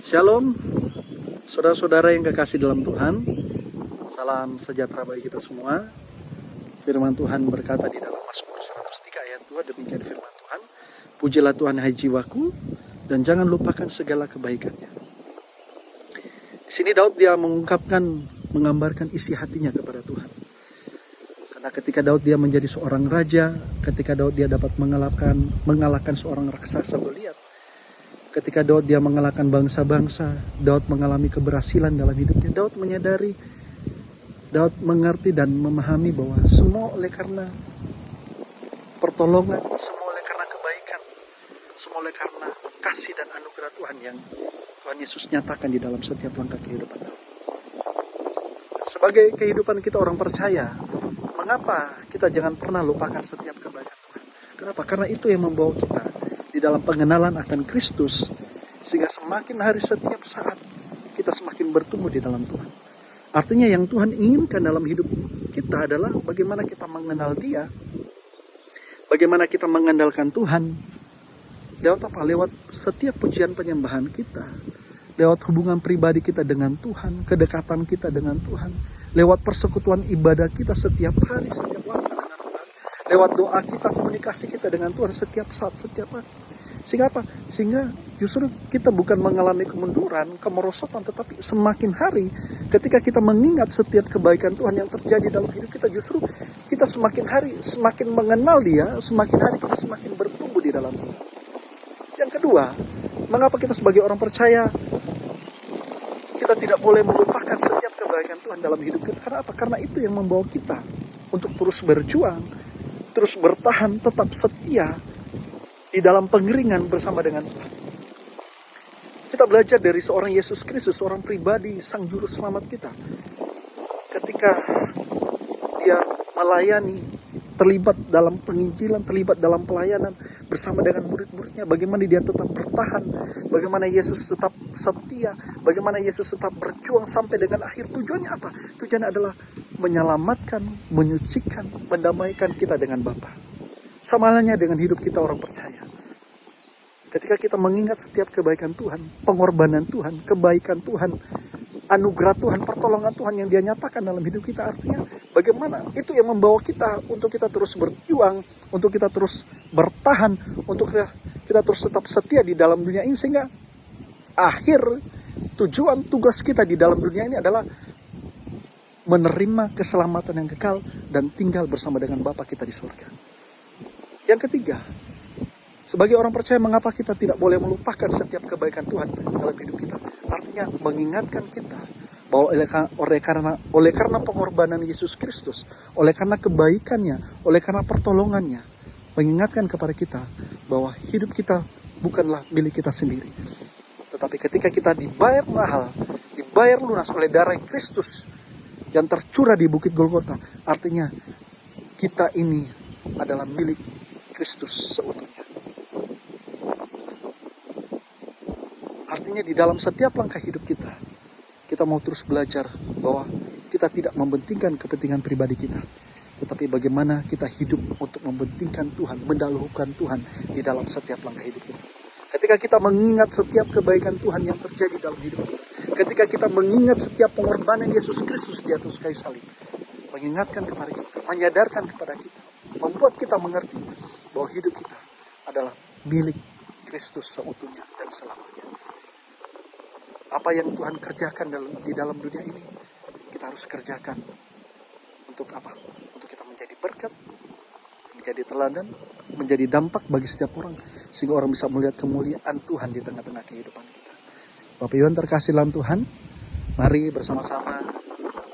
Shalom, saudara-saudara yang kekasih dalam Tuhan. Salam sejahtera bagi kita semua. Firman Tuhan berkata di dalam Mazmur 103 ayat 2, demikian firman Tuhan. Pujilah Tuhan hai jiwaku, dan jangan lupakan segala kebaikannya. Di sini Daud dia menggambarkan isi hatinya kepada Tuhan. Karena ketika Daud dia menjadi seorang raja, ketika Daud dia dapat mengalahkan seorang raksasa Goliat, ketika Daud dia mengalahkan bangsa-bangsa, Daud mengalami keberhasilan dalam hidupnya. Daud menyadari, Daud mengerti dan memahami bahwa semua oleh karena pertolongan, semua oleh karena kebaikan, semua oleh karena kasih dan anugerah Tuhan yang Tuhan Yesus nyatakan di dalam setiap langkah kehidupan Daud. Sebagai kehidupan kita orang percaya, mengapa kita jangan pernah lupakan setiap kebaikan Tuhan? Kenapa? Karena itu yang membawa kita di dalam pengenalan akan Kristus, sehingga semakin hari setiap saat kita semakin bertumbuh di dalam Tuhan. Artinya yang Tuhan inginkan dalam hidup kita adalah bagaimana kita mengenal Dia, bagaimana kita mengandalkan Tuhan. Lewat apa? Lewat setiap pujian penyembahan kita, lewat hubungan pribadi kita dengan Tuhan, kedekatan kita dengan Tuhan, lewat persekutuan ibadah kita setiap hari, setiap waktu dengan Tuhan, lewat doa kita, komunikasi kita dengan Tuhan setiap saat, setiap waktu. Sehingga apa? Sehingga justru kita bukan mengalami kemunduran, kemerosotan, tetapi semakin hari ketika kita mengingat setiap kebaikan Tuhan yang terjadi dalam hidup kita, justru kita semakin hari semakin mengenal Dia, semakin hari kita semakin bertumbuh di dalam Dia. Yang kedua, mengapa kita sebagai orang percaya kita tidak boleh melupakan setiap kebaikan Tuhan dalam hidup kita? Karena apa? Karena itu yang membawa kita untuk terus berjuang, terus bertahan, tetap setia di dalam pengeringan bersama dengan Tuhan. Kita belajar dari seorang Yesus Kristus, seorang pribadi, Sang Juru Selamat kita. Ketika Dia melayani, terlibat dalam penginjilan, terlibat dalam pelayanan bersama dengan murid-muridnya, bagaimana Dia tetap bertahan, bagaimana Yesus tetap setia, bagaimana Yesus tetap berjuang sampai dengan akhir. Tujuannya apa? Tujuannya adalah menyelamatkan, menyucikan, mendamaikan kita dengan Bapa. Sama halnya dengan hidup kita orang percaya. Ketika kita mengingat setiap kebaikan Tuhan, pengorbanan Tuhan, kebaikan Tuhan, anugerah Tuhan, pertolongan Tuhan yang Dia nyatakan dalam hidup kita, artinya bagaimana itu yang membawa kita untuk kita terus berjuang, untuk kita terus bertahan, untuk kita terus tetap setia di dalam dunia ini, sehingga akhir tujuan tugas kita di dalam dunia ini adalah menerima keselamatan yang kekal dan tinggal bersama dengan Bapa kita di surga. Yang ketiga, sebagai orang percaya, mengapa kita tidak boleh melupakan setiap kebaikan Tuhan dalam hidup kita? Artinya mengingatkan kita bahwa oleh karena pengorbanan Yesus Kristus, oleh karena kebaikannya, oleh karena pertolongannya, mengingatkan kepada kita bahwa hidup kita bukanlah milik kita sendiri. Tetapi ketika kita dibayar mahal, dibayar lunas oleh darah Kristus yang tercurah di Bukit Golgota, artinya kita ini adalah milik Kristus seutuhnya. Artinya di dalam setiap langkah hidup kita, kita mau terus belajar bahwa kita tidak mementingkan kepentingan pribadi kita, tetapi bagaimana kita hidup untuk mementingkan Tuhan, mendahulukan Tuhan di dalam setiap langkah hidup kita. Ketika kita mengingat setiap kebaikan Tuhan yang terjadi dalam hidup kita, ketika kita mengingat setiap pengorbanan Yesus Kristus di atas kayu salib, mengingatkan kepada kita, menyadarkan kepada kita, membuat kita mengerti bahwa hidup kita adalah milik Kristus seutuhnya dan selamanya. Apa yang Tuhan kerjakan di dalam dunia ini, kita harus kerjakan. Untuk apa? Untuk kita menjadi berkat, menjadi teladan, menjadi dampak bagi setiap orang, sehingga orang bisa melihat kemuliaan Tuhan di tengah-tengah kehidupan kita. Bapak Ibu terkasih dalam Tuhan, mari bersama-sama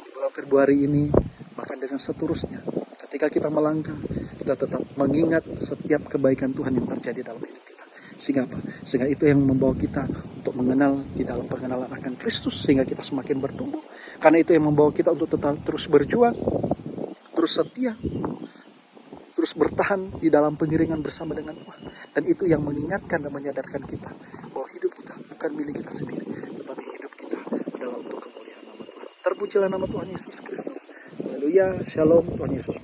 di bulan Februari ini, bahkan dengan seterusnya, ketika kita melangkah, kita tetap mengingat setiap kebaikan Tuhan yang terjadi dalam hidup kita. Sehingga apa? Sehingga itu yang membawa kita untuk mengenal di dalam pengenalan akan Kristus, sehingga kita semakin bertumbuh. Karena itu yang membawa kita untuk tetap terus berjuang, terus setia, terus bertahan di dalam pengiringan bersama dengan Tuhan. Dan itu yang mengingatkan dan menyadarkan kita bahwa hidup kita bukan milik kita sendiri, tetapi hidup kita adalah untuk kemuliaan nama Tuhan. Terpujilah nama Tuhan Yesus Kristus. Haleluya, shalom, Tuhan Yesus